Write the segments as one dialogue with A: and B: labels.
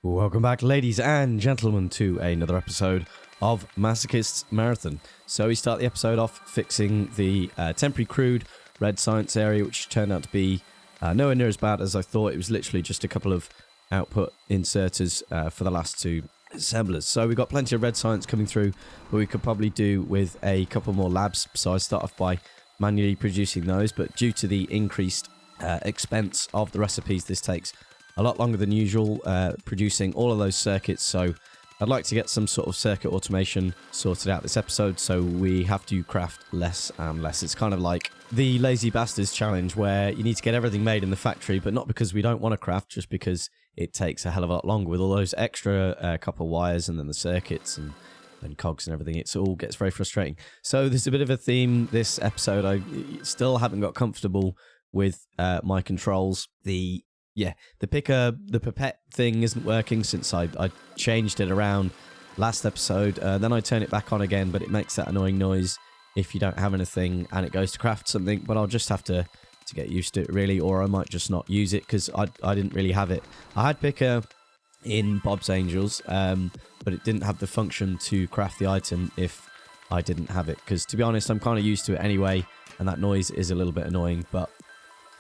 A: Welcome back, ladies and gentlemen, to another episode of Masochists Marathon. So we start the episode off fixing the temporary crude red science area, which turned out to be nowhere near as bad as I thought. It was literally just a couple of output inserters for the last two assemblers. So we got plenty of red science coming through, but we could probably do with a couple more labs. So I start off by manually producing those, but due to the increased expense of the recipes, this takes a lot longer than usual, producing all of those circuits. So I'd like to get some sort of circuit automation sorted out this episode, so we have to craft less and less. It's kind of like the Lazy Bastards challenge, where you need to get everything made in the factory, but not because we don't want to craft, just because it takes a hell of a lot longer with all those extra copper wires and then the circuits and cogs and everything. It all gets very frustrating. So there's a bit of a theme this episode. I still haven't got comfortable with my controls. The pipette thing isn't working since I changed it around last episode. Then I turn it back on again, but it makes that annoying noise if you don't have anything and it goes to craft something. But I'll just have to get used to it, really, or I might just not use it because I didn't really have it. I had picker in Bob's Angels, but it didn't have the function to craft the item if I didn't have it. Because to be honest, I'm kind of used to it anyway, and that noise is a little bit annoying, but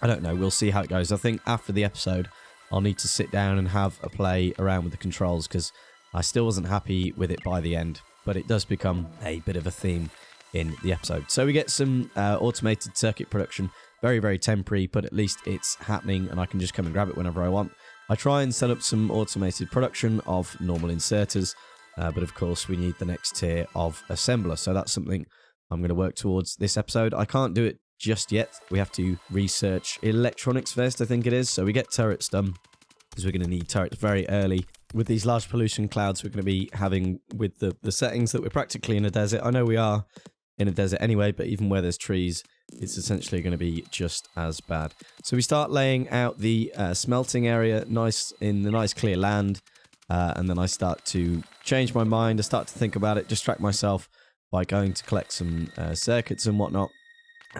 A: I don't know. We'll see how it goes. I think after the episode, I'll need to sit down and have a play around with the controls because I still wasn't happy with it by the end. But it does become a bit of a theme in the episode. So we get some automated circuit production. Very, very temporary, but at least it's happening and I can just come and grab it whenever I want. I try and set up some automated production of normal inserters, but of course we need the next tier of assembler. So that's something I'm going to work towards this episode. I can't do it just yet. We have to research electronics first, I think it is. So we get turrets done because we're going to need turrets very early. With these large pollution clouds we're going to be having with the settings that we're practically in a desert. I know we are in a desert anyway, but even where there's trees, it's essentially going to be just as bad. So we start laying out the smelting area nice in the nice clear land, and then I start to change my mind. I start to think about it, distract myself by going to collect some circuits and whatnot.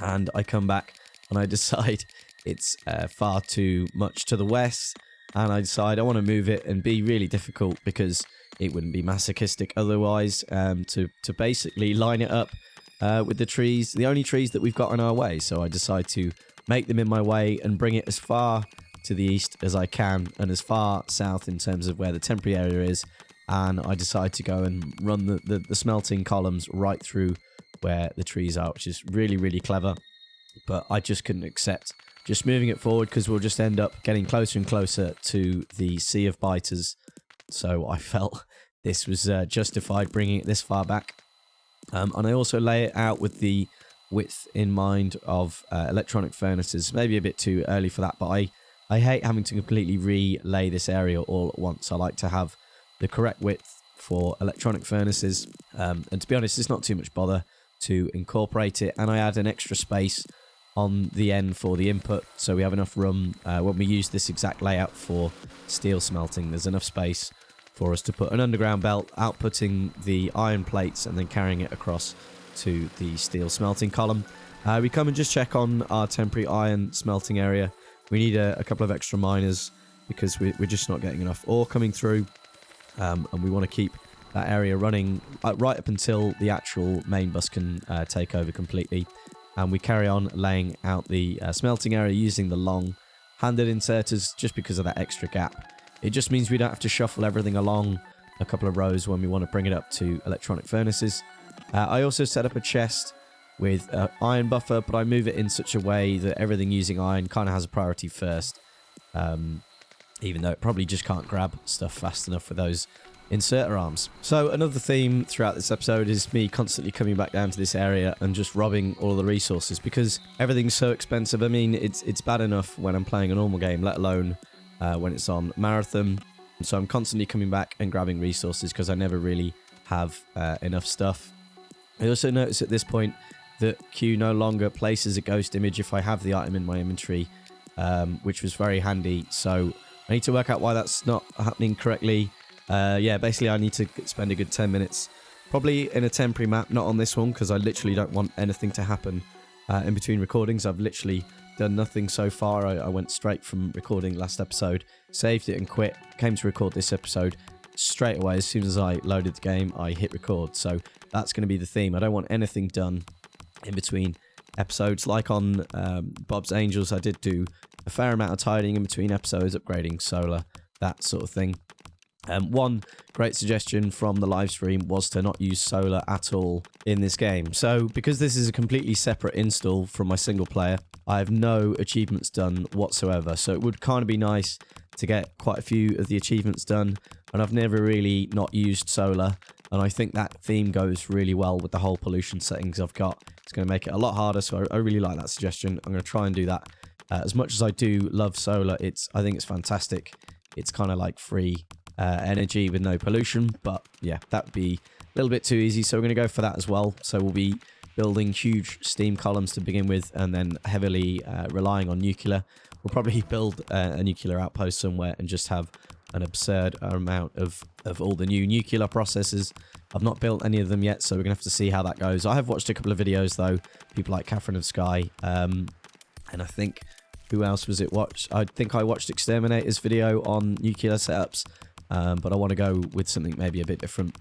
A: And I come back and I decide it's far too much to the west, and I decide I want to move it and be really difficult because it wouldn't be masochistic otherwise, to basically line it up with the trees, the only trees that we've got in our way. So I decide to make them in my way and bring it as far to the east as I can and as far south in terms of where the temporary area is, and I decide to go and run the smelting columns right through where the trees are, which is really, really clever. But I just couldn't accept just moving it forward because we'll just end up getting closer and closer to the sea of biters. So I felt this was justified bringing it this far back. And I also lay it out with the width in mind of electronic furnaces. Maybe a bit too early for that, but I hate having to completely relay this area all at once. I like to have the correct width for electronic furnaces. And to be honest, it's not too much bother to incorporate it, and I add an extra space on the end for the input, so we have enough room when we use this exact layout for steel smelting. There's enough space for us to put an underground belt outputting the iron plates and then carrying it across to the steel smelting column. We come and just check on our temporary iron smelting area. We need a couple of extra miners because we're just not getting enough ore coming through, and we want to keep that area running right up until the actual main bus can take over completely. And we carry on laying out the smelting area using the long-handed inserters just because of that extra gap. It just means we don't have to shuffle everything along a couple of rows when we want to bring it up to electronic furnaces. I also set up a chest with iron buffer, but I move it in such a way that everything using iron kind of has a priority first, even though it probably just can't grab stuff fast enough for those inserter arms. So another theme throughout this episode is me constantly coming back down to this area and just robbing all the resources because everything's so expensive. I mean, it's bad enough when I'm playing a normal game, let alone when it's on Marathon. So I'm constantly coming back and grabbing resources because I never really have enough stuff. I also notice at this point that Q no longer places a ghost image if I have the item in my inventory, which was very handy. So I need to work out why that's not happening correctly. Basically I need to spend a good 10 minutes probably in a temporary map, not on this one because I literally don't want anything to happen in between recordings. I've literally done nothing so far. I went straight from recording last episode, saved it and quit, came to record this episode. Straight away, as soon as I loaded the game, I hit record. So that's going to be the theme. I don't want anything done in between episodes. Like on Bob's Angels, I did do a fair amount of tidying in between episodes, upgrading solar, that sort of thing. One great suggestion from the live stream was to not use solar at all in this game. So because this is a completely separate install from my single player, I have no achievements done whatsoever. So it would kind of be nice to get quite a few of the achievements done. And I've never really not used solar. And I think that theme goes really well with the whole pollution settings I've got. It's going to make it a lot harder. So I really like that suggestion. I'm going to try and do that. As much as I do love solar, I think it's fantastic. It's kind of like free energy with no pollution, but yeah, that would be a little bit too easy, so we're going to go for that as well. So we'll be building huge steam columns to begin with, and then heavily relying on nuclear. We'll probably build a nuclear outpost somewhere and just have an absurd amount of all the new nuclear processes. I've not built any of them yet, so we're going to have to see how that goes. I have watched a couple of videos though, people like Catherine of Sky, and I think, who else was it watched? I think I watched Exterminator's video on nuclear setups. But I want to go with something maybe a bit different.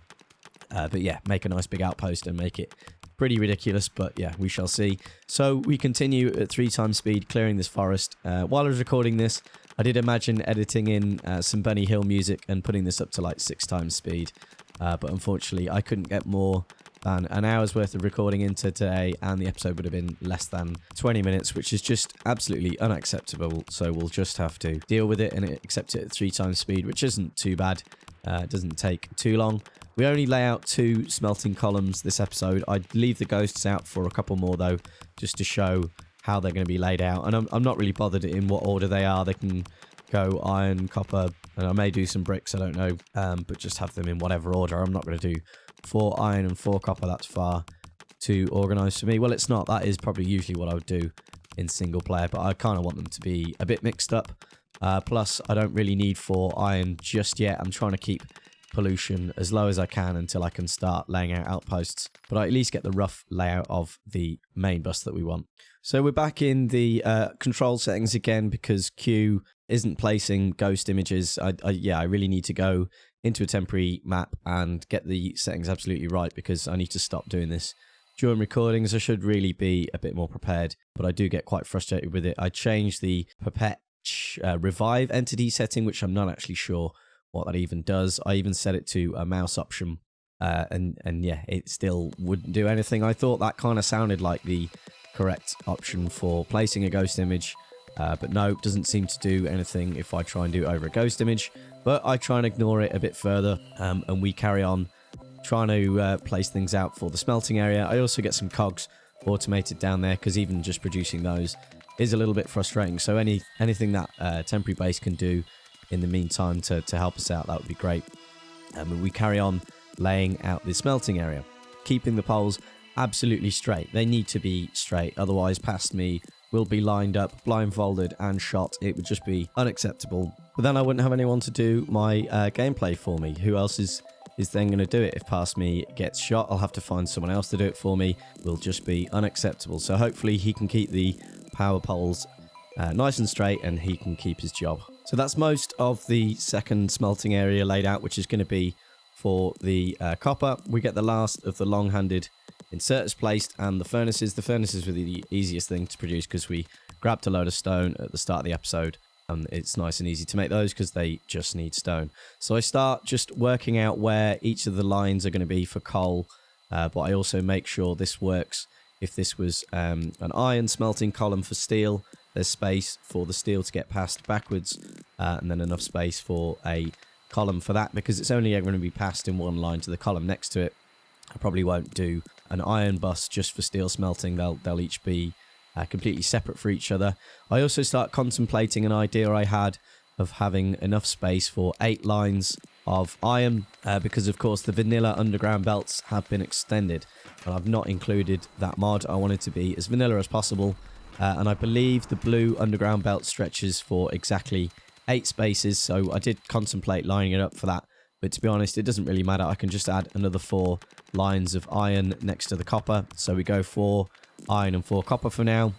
A: But yeah, make a nice big outpost and make it pretty ridiculous. But yeah, we shall see. So we continue at 3 times speed, clearing this forest. While I was recording this, I did imagine editing in some Bunny Hill music and putting this up to like 6 times speed. But unfortunately, I couldn't get more than an hour's worth of recording into today, and the episode would have been less than 20 minutes, which is just absolutely unacceptable. So we'll just have to deal with it and accept it at 3 times speed, which isn't too bad. It doesn't take too long. We only lay out 2 smelting columns this episode. I'd leave the ghosts out for a couple more though, just to show how they're going to be laid out. And I'm not really bothered in what order they are. They can go iron, copper, and I may do some bricks, I don't know, but just have them in whatever order. I'm not going to do 4 iron and 4 copper. That's far too organised for me. Well, it's not. That is probably usually what I would do in single player, but I kind of want them to be a bit mixed up. Plus, I don't really need 4 iron just yet. I'm trying to keep pollution as low as I can until I can start laying out outposts, but I at least get the rough layout of the main bus that we want. So we're back in the control settings again because Q isn't placing ghost images. I really need to go into a temporary map and get the settings absolutely right, because I need to stop doing this during recordings. I should really be a bit more prepared, but I do get quite frustrated with it. I changed the perpet revive entity setting, which I'm not actually sure what that even does. I even set it to a mouse option, and yeah, it still wouldn't do anything. I thought that kind of sounded like the correct option for placing a ghost image, but no, it doesn't seem to do anything if I try and do it over a ghost image. But I try and ignore it a bit further, and we carry on trying to place things out for the smelting area. I also get some cogs automated down there, because even just producing those is a little bit frustrating. So anything that temporary base can do in the meantime to help us out, that would be great. And we carry on laying out the smelting area, keeping the poles absolutely straight. They need to be straight, otherwise past me will be lined up, blindfolded and shot. It would just be unacceptable. But then I wouldn't have anyone to do my gameplay for me. Who else is then going to do it? If past me gets shot, I'll have to find someone else to do it for me. Will just be unacceptable. So hopefully he can keep the power poles nice and straight, and he can keep his job. So that's most of the second smelting area laid out, which is going to be for the copper. We get the last of the long-handed inserters placed, and the furnaces. The furnaces were the easiest thing to produce because we grabbed a load of stone at the start of the episode, and it's nice and easy to make those because they just need stone. So I start just working out where each of the lines are going to be for coal, but I also make sure this works. If this was an iron smelting column for steel, there's space for the steel to get passed backwards, and then enough space for a column for that, because it's only ever going to be passed in one line to the column next to it. I probably won't do an iron bus just for steel smelting. They'll each be completely separate for each other. I also start contemplating an idea I had of having enough space for 8 lines of iron, because of course the vanilla underground belts have been extended, and I've not included that mod. I want it to be as vanilla as possible, and I believe the blue underground belt stretches for exactly 8 spaces, so I did contemplate lining it up for that. But to be honest, it doesn't really matter. I can just add another 4 lines of iron next to the copper. So we go 4 iron and 4 copper for now.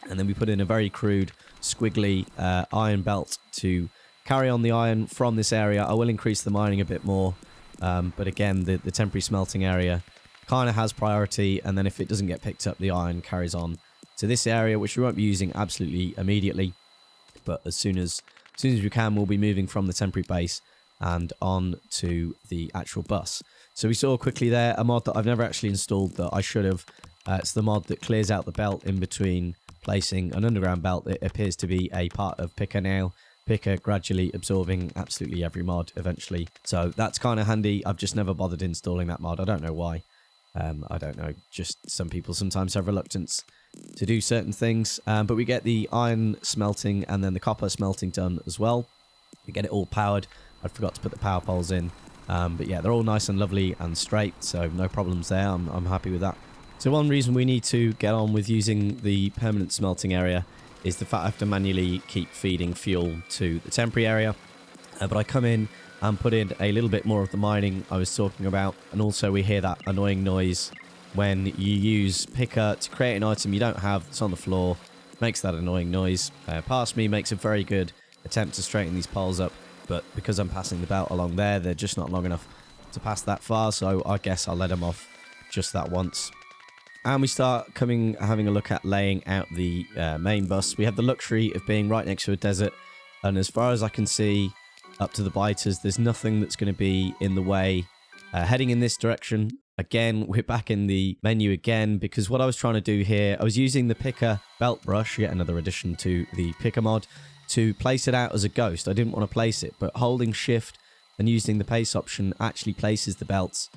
A: And then we put in a very crude, squiggly iron belt to carry on the iron from this area. I will increase the mining a bit more. But again, the temporary smelting area kind of has priority. And then if it doesn't get picked up, the iron carries on to this area, which we won't be using absolutely immediately. But as soon as we can, we'll be moving from the temporary base and on to the actual bus. So we saw quickly there a mod that I've never actually installed that I should have. It's the mod that clears out the belt in between placing an underground belt. It appears to be a part of Picker now. Picker gradually absorbing absolutely every mod eventually. So that's kind of handy. I've just never bothered installing that mod. I don't know why. I don't know. Just some people sometimes have reluctance to do certain things. But we get the iron smelting and then the copper smelting done as well. We get it all powered. I forgot to put the power poles in. But yeah, they're all nice and lovely and straight. So no problems there. I'm happy with that. So one reason we need to get on with using the permanent smelting area is the fact I have to manually keep feeding fuel to the temporary area. But I come in and put in a little bit more of the mining I was talking about. And also we hear that annoying noise when you use Picker to create an item you don't have that's on the floor. Makes that annoying noise. Past me makes a very good attempt to straighten these poles up. But because I'm passing the belt along there, they're just not long enough to pass that far. So I guess I'll let them off just that once. And we start having a look at laying out the main bus. We have the luxury of being right next to a desert. And as far as I can see, up to the biters, there's nothing that's going to be in the way. Heading in this direction, again, we're back in the menu again, because what I was trying to do here, I was using the Picker belt brush, yet another addition to the Picker mod, to place it out as a ghost. I didn't want to place it, but holding shift and using the pace option actually places the belts.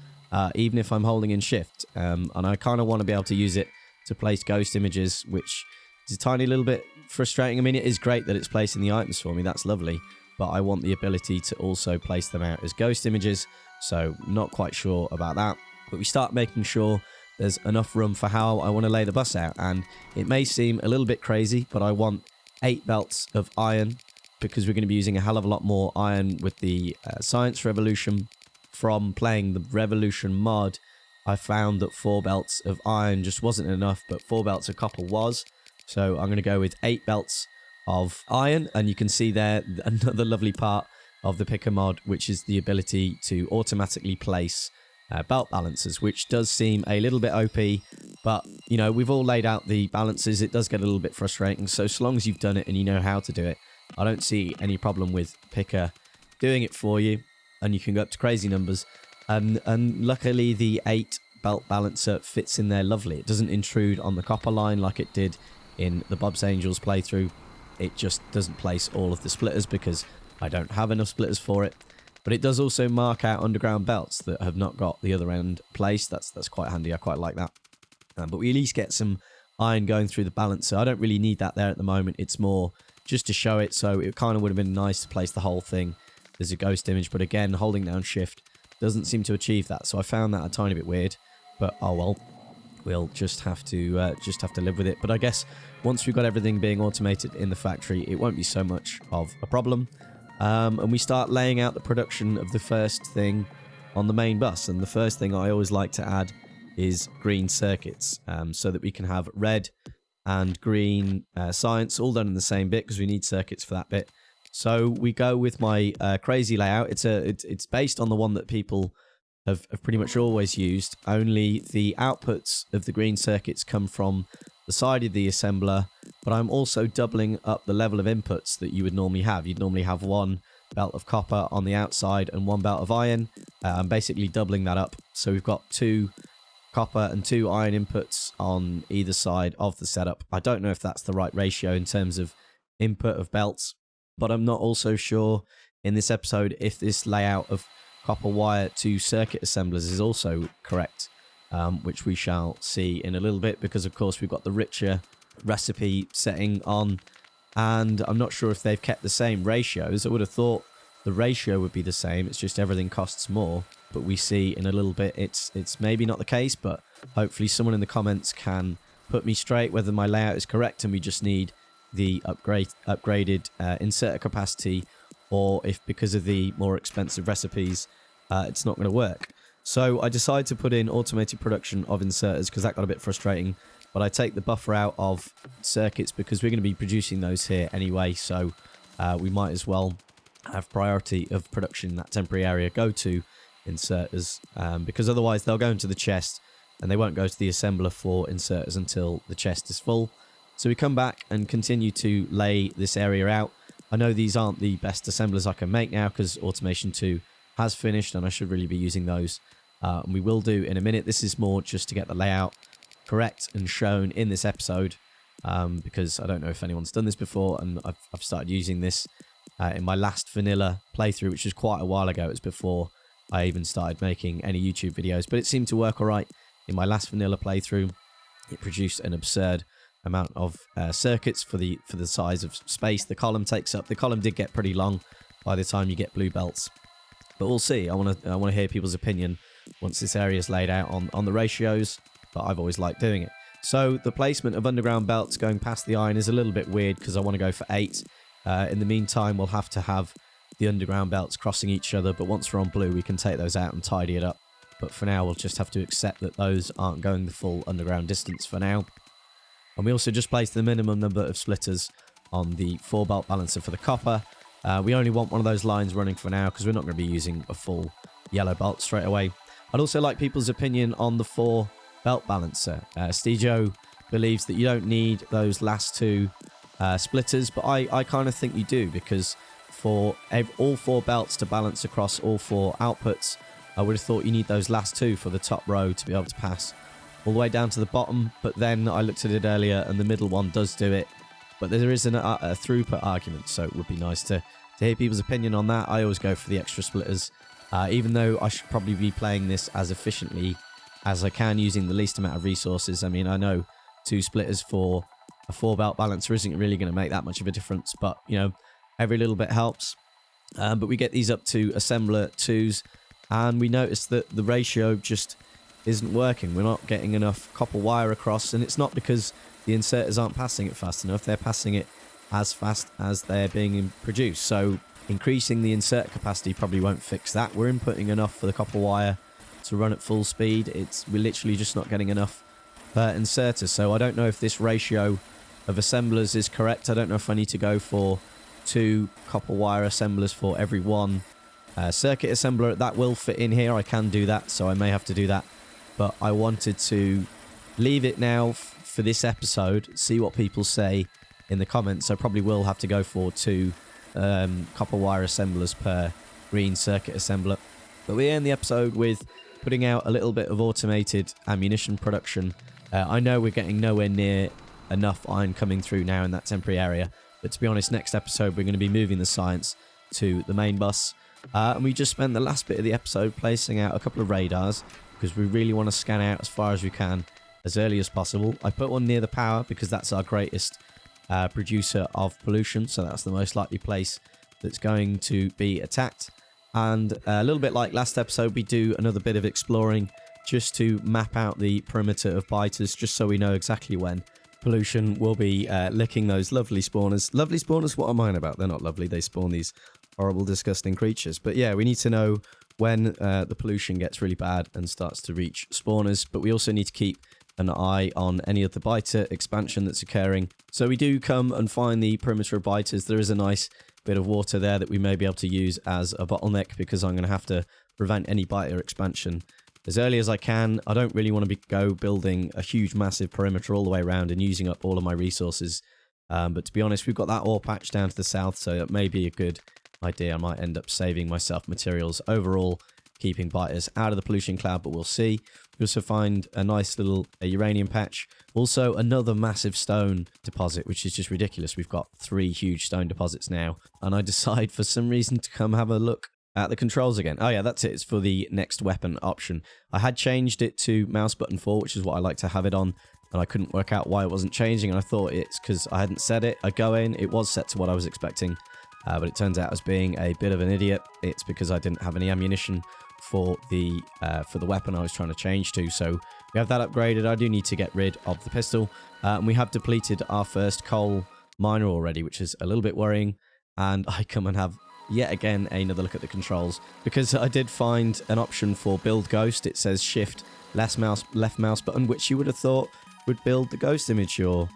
A: Even if I'm holding in shift. And I kind of want to be able to use it to place ghost images, which is a tiny little bit frustrating. I mean, it is great that it's placing the items for me. That's lovely. But I want the ability to also place them out as ghost images. So not quite sure about that. But we start making sure there's enough room for how I want to lay the bus out. And it may seem a little bit crazy, but I want 8 belts of iron because we're going to be using a hell of a lot more iron with the Science Revolution. From playing the Revolution mod, I found that 4 belts of iron just wasn't enough, but 4 belts of copper was. So I'm going to go with 8 belts of iron, and you can see there another lovely part of the Picker mod, which is the ability to automatically place belt balancers, which does seem a little bit OP, but you know, we've all laid out the balances. It does get a little bit frustrating, so long as you've done it and you know how to do it, I don't see any problem with Picker doing it for you. And you can go up to crazy numbers. And luckily, the 8 belt balancer fits in there lovely. It doesn't intrude on the copper line like it did in the Bob's Angels playthrough. It just doesn't place all of the splitters because I don't have enough splitters for it. But it does also mark out underground belts that have not got the other end placed. That's quite handy. I quite like that. But we at least get some iron going through the balancer. I don't really need that there at the moment. It's more just to show it. So it kind of would have been nice to place the whole thing as a ghost image, but again, holding down shift doesn't seem to achieve that, so I found that a tiny bit weird. But oh well, we'll just have to live with it. But I guess once we've got everything being automated in the factory, it won't be so much of a problem. And we start laying out the production of the first thing on the main bus. And the first thing I always like to add is green circuits, so that we can have red and green science all done in the same bit, because we need circuits for that bit. So we go with my crazy layout. It's based on the one that people have pretty much always used. Only the outputs of the green circuits come from the side of the assembler, but I'm also doubling up the level of inputs that you would normally have. You'd normally have 1 belt of copper on the outside and 1 belt of iron. I'm basically doubling that up. So we've got 2 copper and 2 iron inputs on either side of the setup. I don't know if that's the right ratio in terms of input of belts, but I'm not also sure in this episode if this layout of copper wire to circuit assemblers is also correct, which we shall see in a little bit, because of course we've got the richer recipe setting on, and I'm not sure if they've kept the same ratios. I would have thought the ratio would be the same, it's just everything costs more, but we see in a little bit it's maybe not the case, but hopefully someone in the comments can put me straight whether my layout is correct and we just need the upgraded inserter capacity, or if because of the more expensive recipes it's not going to work. So I decided to put in automated production of inserters because that got a bit frustrating. but I take the buffer out of circuits because we're going to be producing those here anyway, so we might as well have priority of production in that temporary area go to inserters, because otherwise they'll go into the chest and they won't go to the assembler for inserters until the chest is full. So we come back and continue to lay this area out. I know these aren't the best assemblers I can make now because Automation 2 has finished and I should really be using those. And we will do in a minute. This is more just to get the layout correct and shown in this episode, because I don't know if anyone's done this before, and I've started using this in my last vanilla playthrough, which was quite a while ago. It was before I even started making any YouTube videos, but it seemed to work all right in my last vanilla playthrough. It produced an absurd amount of circuits for the size of space the column takes up. The column did get pretty long by the time you get blue belts, but we'll see. I want to hear people's opinion once this area is laid out on the ratios, but I've always liked doing it. So the placement of underground belts going past the iron is a little bit weird because I want to go for 8. In the meantime, we'll have to have the underground belts crossing each other, but once we're on blue, we can take those out and tidy it up. But for now, we'll just have to accept that those aren't going the full underground distance for now. And we also just placed the minimum number of splitters on the 4 belt balancer for the copper. We only want one of those lines running for now because we're not going to be using a full yellow belt straight away. I'd also like people's opinion on the 4 belt balancer. Stejo believes that you don't need those last 2 splitters, but I kind of think you do, because for all 4 belts to balance across all 4 outputs, I would have thought you need those last 2 for the top row to be able to pass all the way down to the bottom. But then I looked at it earlier and the middle one does do it, but there is a throughput argument, so it would be nice to hear people's opinion on that. I always go for the extra splitters, even though I should probably be playing this as efficiently as I can using the least amount of resources. I mean, I know 2 splitters for a 4 belt balancer isn't really going to make that much of a difference, but you know, every little bit helps. But we get these up to assembler 2s, and we notice that the ratio just isn't working. We're not getting enough copper wire across, and it's not because the inserters aren't passing it fast enough. They're passing it as fast as they're being produced. So increasing the insert capacity probably won't fix that. We're inputting enough for the copper wire to run at full speed. We're literally just not getting enough per inserter. So I don't know if this ratio of assemblers is correct. I don't know if I need to go for 2 copper wire assemblers for every 1 circuit assembler. That will fit in here. I can do that, so I may have to do that. But I wanted to leave it now for this episode, see what people say in the comments. I probably will have to go for 2 copper wire assemblers per green circuit assembler. But we end the episode with putting out a little bit of automated ammunition production. I know we're getting nowhere near enough iron coming through now in that temporary area, but to be honest, next episode we're going to be moving the science to the main bus. And we just spent the last bit of the episode placing out a couple of radars because we really want to scan out as far as we can as early as possible. I put one near the power because that's our greatest producer of pollution, so that's the most likely place that's going to be attacked. And a little bit like last episode, we do another bit of exploring just to map out the perimeter of biters, just so we know exactly when pollution will be licking those lovely spawners. Lovely spawners, what am I about? They're not lovely, they spawn these horrible, disgusting creatures. But yeah, we need to know when the pollution gets really bad and starts to reach spawners, but we also need to keep an eye on any of the biter expansion that's occurring. So we do come and find the perimeter of biters. There is a nice bit of water there that we may be able to use as a bottleneck, because I'm going to have to prevent any biter expansion as early as I can. I don't really want to go building a huge massive perimeter all the way around and using up all of my resources, but to be honest, we've got that ore patch down to the south, so that may be a good idea. I might end up saving myself materials overall, keeping biters out of the pollution cloud, but we'll see. We also find a nice little uranium patch. Also another massive stone deposit, which is just ridiculous. We've got 3 huge stone deposits now, and I decide for some reason to come have a look at the controls again. Oh yeah, that's it. It's for the next weapon option. I had changed it to mouse button 4, which is what I like to have it on, and I couldn't work out why it wasn't changing, and I thought it's because I hadn't set it. I go in, it was set to what I was expecting, but it turns out as being a bit of an idiot. It's because I didn't have any ammunition for the weapon I was trying to change to. So we have that upgraded. I do need to get rid of the pistol, and we have depleted our first coal miner already, which is a little bit worrying. And I come and have yet again another look at the controls, because I did find an option for build ghost. It says shift left mouse button, which you would have thought would build the ghost image you're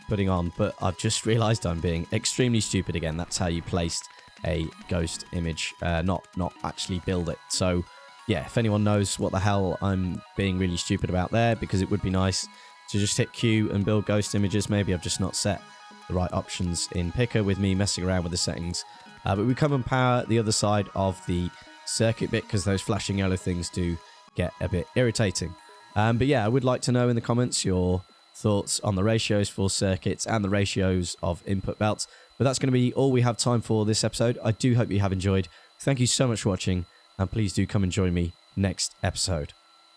A: putting on, but I've just realized I'm being extremely stupid again. That's how you placed a ghost image, not actually build it. So yeah, if anyone knows what the hell I'm being really stupid about there, because it would be nice to just hit Q and build ghost images. Maybe I've just not set the right options in Picker with me messing around with the settings. But we come and power the other side of the circuit bit, because those flashing yellow things do get a bit irritating. But yeah, I would like to know in the comments your thoughts on the ratios for circuits and the ratios of input belts. But that's going to be all we have time for this episode. I do hope you have enjoyed. Thank you so much for watching, and please do come and join me next episode.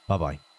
A: Bye bye.